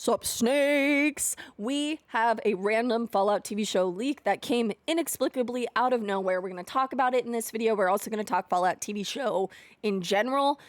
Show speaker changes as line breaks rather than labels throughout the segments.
Sup, snakes? We have a random Fallout TV show leak that came inexplicably out of nowhere. We're going to talk about it in this video. We're also going to talk Fallout TV show in general.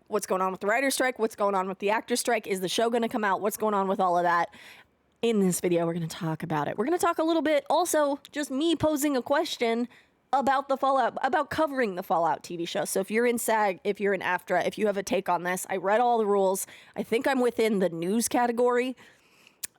What's going on with the writer's strike? What's going on with the actor's strike? Is the show going to come out? What's going on with all of that? In this video, we're going to talk about it. We're going to talk a little bit, also, just me posing a question about the Fallout, about covering the Fallout TV show. So if you're in SAG, if you're in AFTRA, if you have a take on this, I read all the rules. I think I'm within the news category,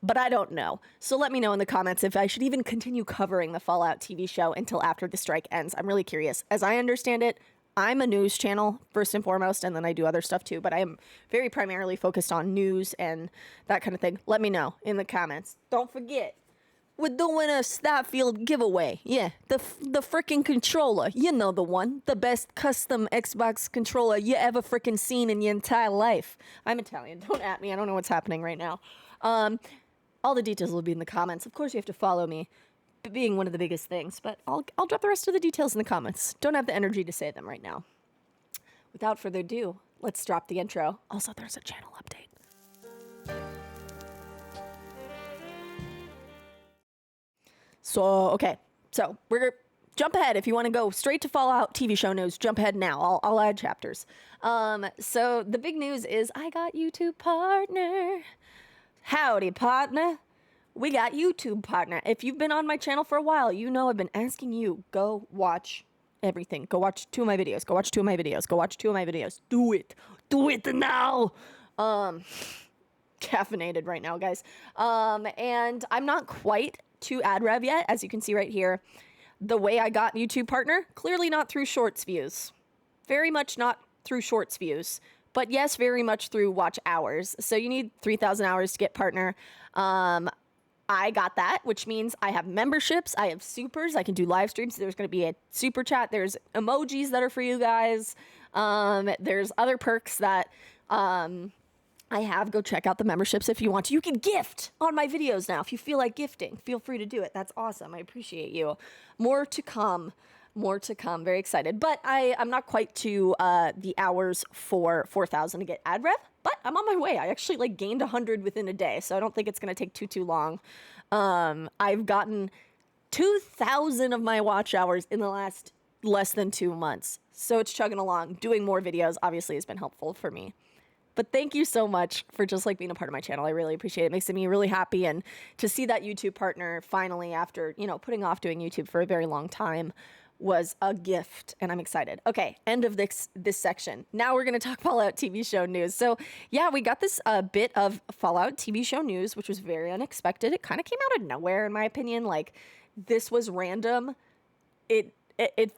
but I don't know. So let me know in the comments if I should even continue covering the Fallout TV show until after the strike ends. I'm really curious. As I understand it, I'm a news channel first and foremost, and then I do other stuff too, but I am very primarily focused on news and that kind of thing. Let me know in the comments. Don't forget, we're doing a Starfield giveaway. Yeah, the freaking controller. You know the one. The best custom Xbox controller you ever freaking seen in your entire life. I'm Italian. Don't at me. I don't know what's happening right now. All the details will be in the comments. Of course, you have to follow me, being one of the biggest things. But I'll drop the rest of the details in the comments. Don't have the energy to say them right now. Without further ado, let's drop the intro. Also, there's a channel update. So, okay, so we're jump ahead. If you want to go straight to Fallout TV show news, jump ahead now. I'll add chapters. So the big news is I got YouTube partner. Howdy, partner. We got YouTube partner. If you've been on my channel for a while, you know I've been asking you, go watch everything. Go watch 2 of my videos. Go watch 2 of my videos. Go watch 2 of my videos. Do it. Do it now. Caffeinated right now, guys. And I'm not quite to ad rev yet, as you can see right here. The way I got YouTube partner, clearly not through shorts views. Very much not through shorts views, but yes, very much through watch hours. So you need 3,000 hours to get partner. I got that, which means I have memberships, I have supers, I can do live streams. There's going to be a super chat. There's emojis that are for you guys. There's other perks that I have. Go check out the memberships if you want to. You can gift on my videos now. If you feel like gifting, feel free to do it. That's awesome. I appreciate you. More to come. More to come. Very excited. But I'm not quite to the hours for 4,000 to get ad rev, but I'm on my way. I actually gained 100 within a day, so I don't think it's going to take too long. I've gotten 2,000 of my watch hours in the last less than 2 months. So it's chugging along. Doing more videos obviously has been helpful for me. But thank you so much for just being a part of my channel. I really appreciate it. It makes me really happy. And to see that YouTube partner finally, after, putting off doing YouTube for a very long time, was a gift. And I'm excited. Okay, end of this section. Now we're going to talk Fallout TV show news. So yeah, we got this bit of Fallout TV show news, which was very unexpected. It kind of came out of nowhere, in my opinion. This was random. It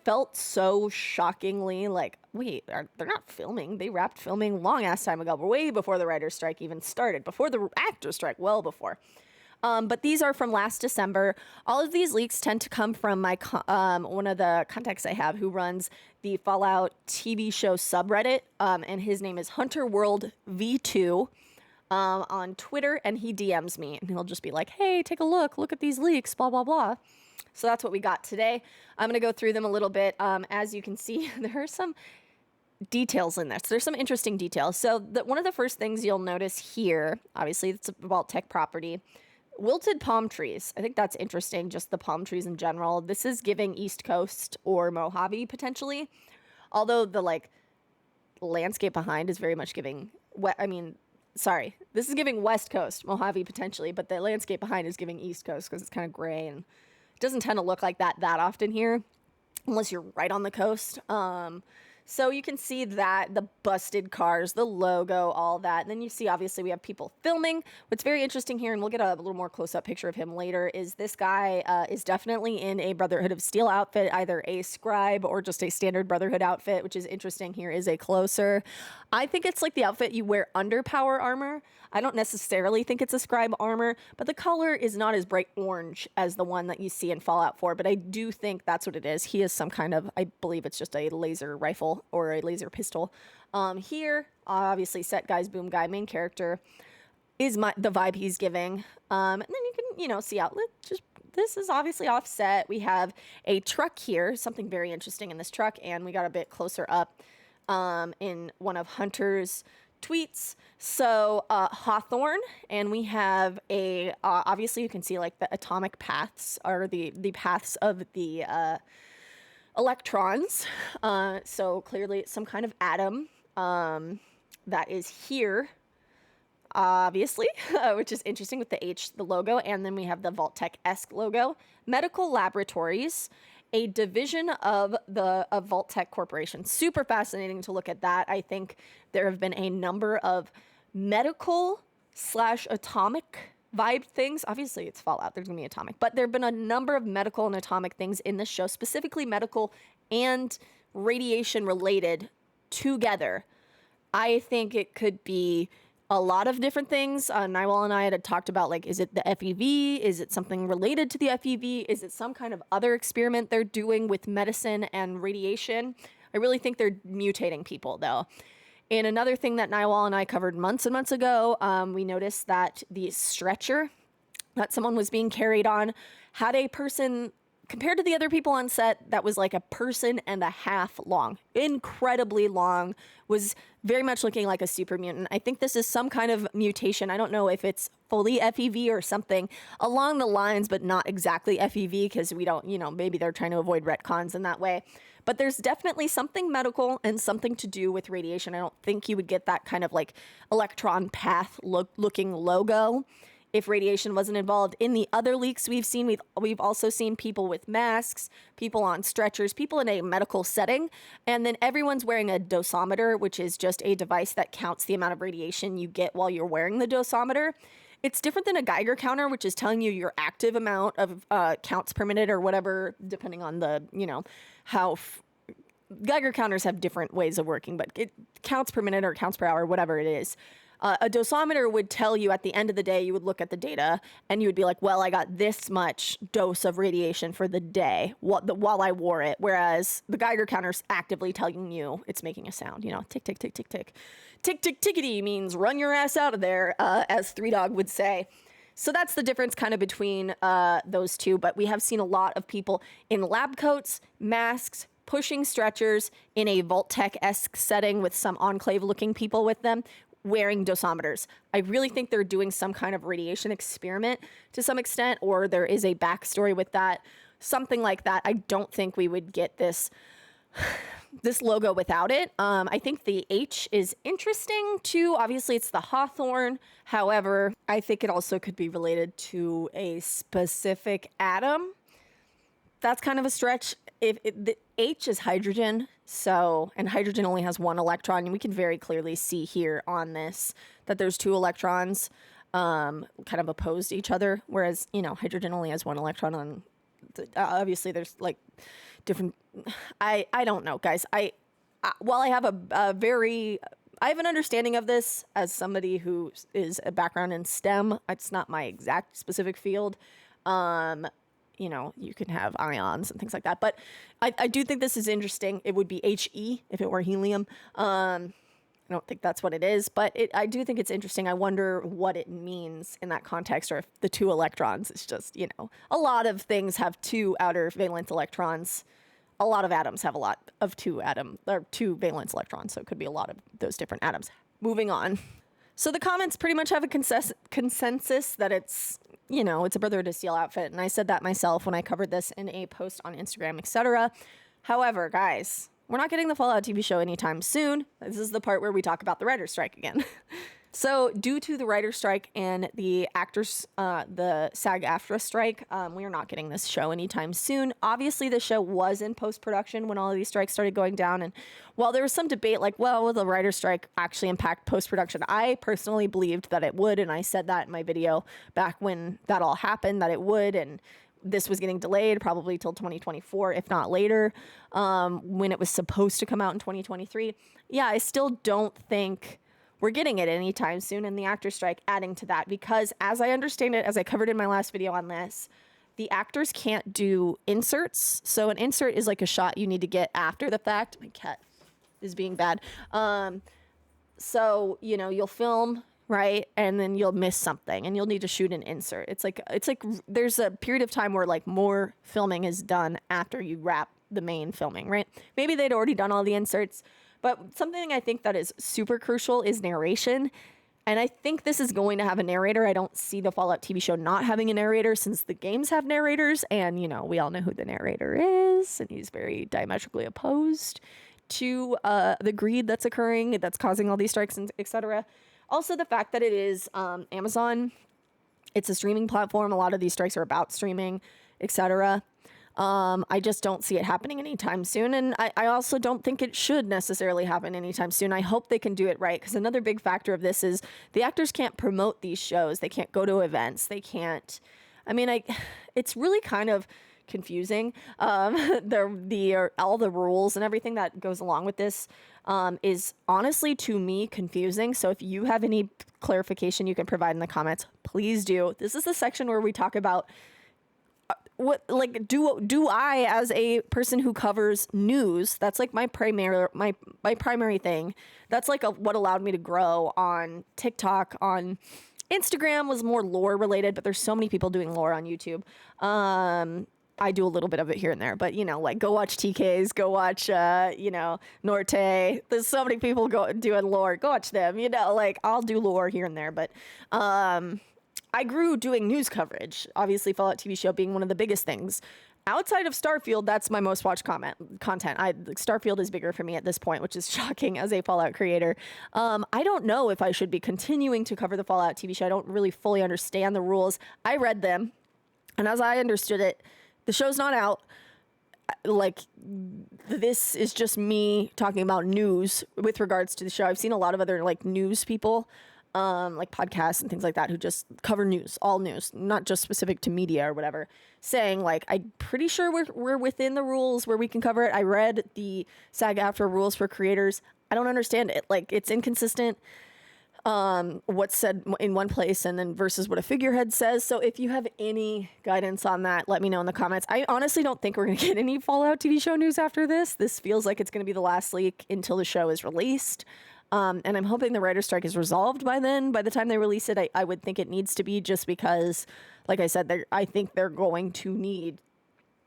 felt so shockingly wait, they're not filming. They wrapped filming long ass time ago, way before the writer's strike even started, before the actor's strike, well before. But these are from last December. All of these leaks tend to come from my one of the contacts I have who runs the Fallout TV show subreddit, and his name is Hunter World V2 on Twitter, and he DMs me, and he'll just be like, hey, take a look at these leaks, blah, blah, blah. So that's what we got today. I'm going to go through them a little bit. As you can see, there are some details in this. There's some interesting details. So one of the first things you'll notice here, obviously it's about tech property, wilted palm trees. I think that's interesting, just the palm trees in general. This is giving East Coast or Mojave potentially. Although the landscape behind is very much giving, this is giving West Coast, Mojave potentially, but the landscape behind is giving East Coast because it's kind of gray and doesn't tend to look like that often here unless you're right on the coast. So you can see that, the busted cars, the logo, all that. And then you see, obviously, we have people filming. What's very interesting here, and we'll get a little more close-up picture of him later, is this guy is definitely in a Brotherhood of Steel outfit, either a scribe or just a standard Brotherhood outfit, which is interesting. Here is a closer. I think it's the outfit you wear under power armor. I don't necessarily think it's a scribe armor, but the color is not as bright orange as the one that you see in Fallout 4, but I do think that's what it is. He is some kind of, I believe it's just a laser rifle or a laser pistol. Here, obviously, Set Guys, Boom Guy, main character, is the vibe he's giving. And then you can, see outlet. This is obviously offset. We have a truck here, something very interesting in this truck, and we got a bit closer up in one of Hunter's tweets. So Hawthorne, and we have a, obviously you can see like the atomic paths are the paths of the electrons. So clearly it's some kind of atom that is here, obviously, which is interesting with the H, the logo. And then we have the Vault-Tec-esque logo. Medical laboratories, a division of the Vault-Tec Corporation. Super fascinating to look at that. I think there have been a number of medical / atomic vibe things. Obviously it's Fallout, there's gonna be atomic, but there have been a number of medical and atomic things in this show, specifically medical and radiation related together. I think it could be a lot of different things. Nywall and I had talked about, like, is it the FEV? Is it something related to the FEV? Is it some kind of other experiment they're doing with medicine and radiation? I really think they're mutating people, though. And another thing that Nywall and I covered months and months ago, we noticed that the stretcher that someone was being carried on had a person, compared to the other people on set, that was like a person and a half long. Incredibly long, was very much looking like a super mutant. I think this is some kind of mutation. I don't know if it's fully FEV or something along the lines, but not exactly FEV, because we don't, maybe they're trying to avoid retcons in that way. But there's definitely something medical and something to do with radiation. I don't think you would get that kind of like electron path looking logo if radiation wasn't involved. In the other leaks we've seen, we've also seen people with masks, people on stretchers, people in a medical setting, and then everyone's wearing a dosimeter, which is just a device that counts the amount of radiation you get while you're wearing the dosimeter. It's different than a Geiger counter, which is telling you your active amount of counts per minute or whatever, depending on the, how Geiger counters have different ways of working, but it counts per minute or counts per hour, whatever it is. A dosimeter would tell you at the end of the day, you would look at the data and you would be like, well, I got this much dose of radiation for the day while I wore it. Whereas the Geiger counter's actively telling you it's making a sound, tick, tick, tick, tick, tick. Tick, tick, tickety means run your ass out of there, as Three Dog would say. So that's the difference kind of between those two. But we have seen a lot of people in lab coats, masks, pushing stretchers in a Vault-Tec-esque setting with some enclave-looking people with them, wearing dosimeters. I really think they're doing some kind of radiation experiment to some extent, or there is a backstory with that, something like that. I don't think we would get this logo without it. I think the H is interesting too. Obviously it's the Hawthorne. However, I think it also could be related to a specific atom. That's kind of a stretch. The H is hydrogen, and hydrogen only has one electron, and we can very clearly see here on this that there's two electrons kind of opposed to each other, whereas, hydrogen only has one electron on, obviously there's like different, I don't know, guys. While I have I have an understanding of this as somebody who is a background in STEM, it's not my exact specific field. You can have ions and things like that. But I do think this is interesting. It would be He if it were helium. I don't think that's what it is, but I do think it's interesting. I wonder what it means in that context, or if the two electrons is just, a lot of things have two outer valence electrons. A lot of atoms have a lot of two valence electrons, so it could be a lot of those different atoms. Moving on. So the comments pretty much have a consensus that it's, it's a Brotherhood of Steel outfit. And I said that myself when I covered this in a post on Instagram, etc. However, guys, we're not getting the Fallout TV show anytime soon. This is the part where we talk about the writer's strike again. So due to the writer's strike and the actors, the SAG-AFTRA strike, we are not getting this show anytime soon. Obviously, the show was in post-production when all of these strikes started going down. And while there was some debate, like, well, will the writer's strike actually impact post-production? I personally believed that it would, and I said that in my video back when that all happened, that it would, and this was getting delayed probably till 2024, if not later, when it was supposed to come out in 2023. Yeah, I still don't think we're getting it anytime soon, and the actor strike adding to that, because as I understand it, as I covered in my last video on this, the actors can't do inserts. So an insert is like a shot you need to get after the fact. My cat is being bad. So, you'll film, right? And then you'll miss something and you'll need to shoot an insert. It's like there's a period of time where like more filming is done after you wrap the main filming, right? Maybe they'd already done all the inserts. But something I think that is super crucial is narration. And I think this is going to have a narrator. I don't see the Fallout TV show not having a narrator since the games have narrators. And, you know, we all know who the narrator is. And he's very diametrically opposed to the greed that's occurring, that's causing all these strikes, and etc. Also, the fact that it is Amazon, it's a streaming platform. A lot of these strikes are about streaming, etc. I just don't see it happening anytime soon. And I also don't think it should necessarily happen anytime soon. I hope they can do it right, because another big factor of this is the actors can't promote these shows. They can't go to events. They can't. I mean, it's really kind of confusing. All the rules and everything that goes along with this is honestly, to me, confusing. So if you have any clarification you can provide in the comments, please do. This is the section where we talk about what, like, do I, as a person who covers news, that's like my primary thing. That's like what allowed me to grow on TikTok. On Instagram was more lore related, but there's so many people doing lore on YouTube. I do a little bit of it here and there, but, you know, like, go watch TK's, go watch, you know, Norte. There's so many people doing lore. Go watch them, you know, like, I'll do lore here and there, but I grew doing news coverage. Obviously, Fallout TV show being one of the biggest things. Outside of Starfield, that's my most watched content. Starfield is bigger for me at this point, which is shocking as a Fallout creator. I don't know if I should be continuing to cover the Fallout TV show. I don't really fully understand the rules. I read them, and as I understood it, the show's not out. Like, this is just me talking about news with regards to the show. I've seen a lot of other, like, news people, like podcasts and things like that, who just cover news, all news, not just specific to media or whatever, saying, like, I'm pretty sure we're within the rules where we can cover it. I read the SAG-AFTRA rules for creators. I don't understand it. Like, it's inconsistent. What's said in one place and then versus what a figurehead says. So if you have any guidance on that, let me know in the comments. I honestly don't think we're going to get any Fallout TV show news after this. This feels like it's going to be the last leak until the show is released. And I'm hoping the writer's strike is resolved by then. By the time they release it, I would think it needs to be, just because, like I said, I think they're going to need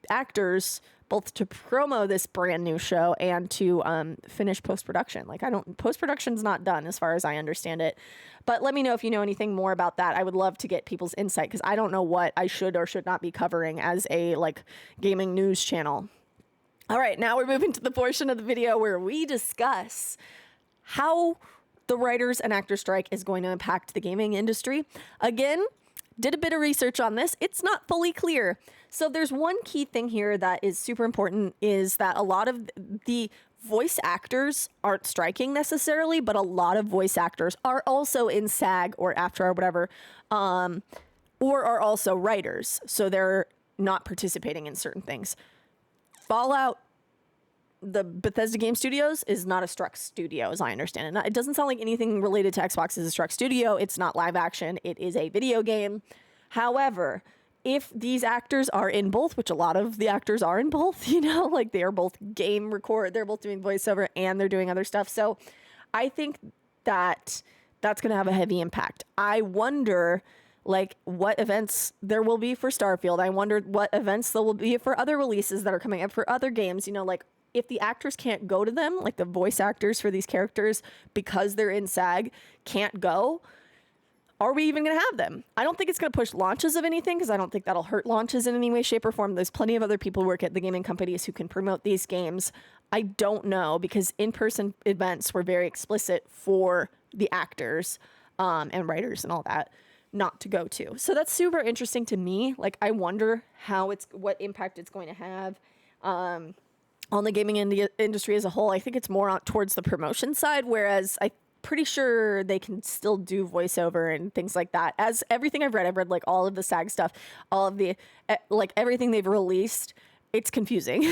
actors both to promo this brand new show and to finish post-production. Like, post-production's not done as far as I understand it. But let me know if you know anything more about that. I would love to get people's insight, because I don't know what I should or should not be covering as a, like, gaming news channel. All right, now we're moving to the portion of the video where we discuss how the writers and actors strike is going to impact the gaming industry. Again, did a bit of research on this. It's not fully clear. So there's one key thing here that is super important, is that a lot of the voice actors aren't striking necessarily, but a lot of voice actors are also in SAG or AFTRA or whatever, or are also writers. So they're not participating in certain things. Fallout, the Bethesda Game Studios, is not a struck studio, as I understand it. It doesn't sound like anything related to Xbox is a struck studio. It's not live action. It is a video game. However, if these actors are in both, which a lot of the actors are in both, you know, like, they are both they're both doing voiceover and they're doing other stuff. So I think that that's going to have a heavy impact. I wonder, like, what events there will be for Starfield. I wonder what events there will be for other releases that are coming up for other games, you know, like, if the actors can't go to them, like the voice actors for these characters, because they're in SAG, can't go, are we even going to have them? I don't think it's going to push launches of anything, because I don't think that'll hurt launches in any way, shape, or form. There's plenty of other people who work at the gaming companies who can promote these games. I don't know, because in-person events were very explicit for the actors and writers and all that not to go to. So that's super interesting to me. Like, I wonder what impact it's going to have on the gaming industry as a whole. I think it's more towards the promotion side, whereas I'm pretty sure they can still do voiceover and things like that. As everything I've read like all of the SAG stuff, all of the, like, everything they've released, it's confusing.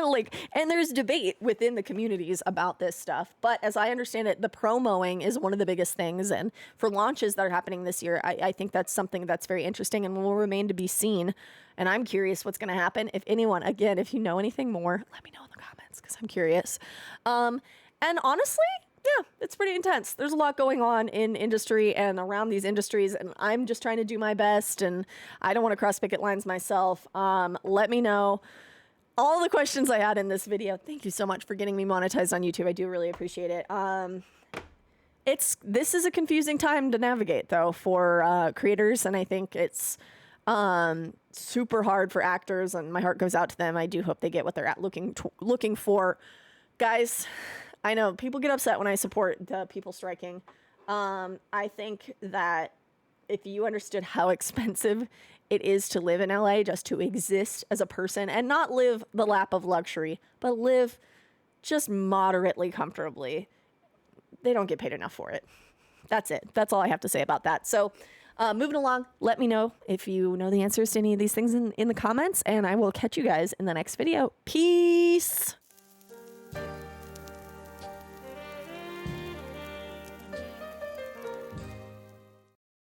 Like, and there's debate within the communities about this stuff. But as I understand it, the promoing is one of the biggest things. And for launches that are happening this year, I think that's something that's very interesting and will remain to be seen. And I'm curious what's going to happen. If anyone, again, if you know anything more, let me know in the comments, because I'm curious. And honestly, yeah, it's pretty intense. There's a lot going on in industry and around these industries, and I'm just trying to do my best, and I don't want to cross picket lines myself. Let me know. all the questions I had in this video. Thank you so much for getting me monetized on YouTube. I do really appreciate it. This is a confusing time to navigate though for creators, and I think it's super hard for actors, and my heart goes out to them. I do hope they get what they're looking for. Guys, I know people get upset when I support the people striking. I think that if you understood how expensive it is to live in LA, just to exist as a person and not live the lap of luxury, but live just moderately comfortably, they don't get paid enough for it. That's it. That's all I have to say about that. So moving along, let me know if you know the answers to any of these things in the comments, and I will catch you guys in the next video. Peace.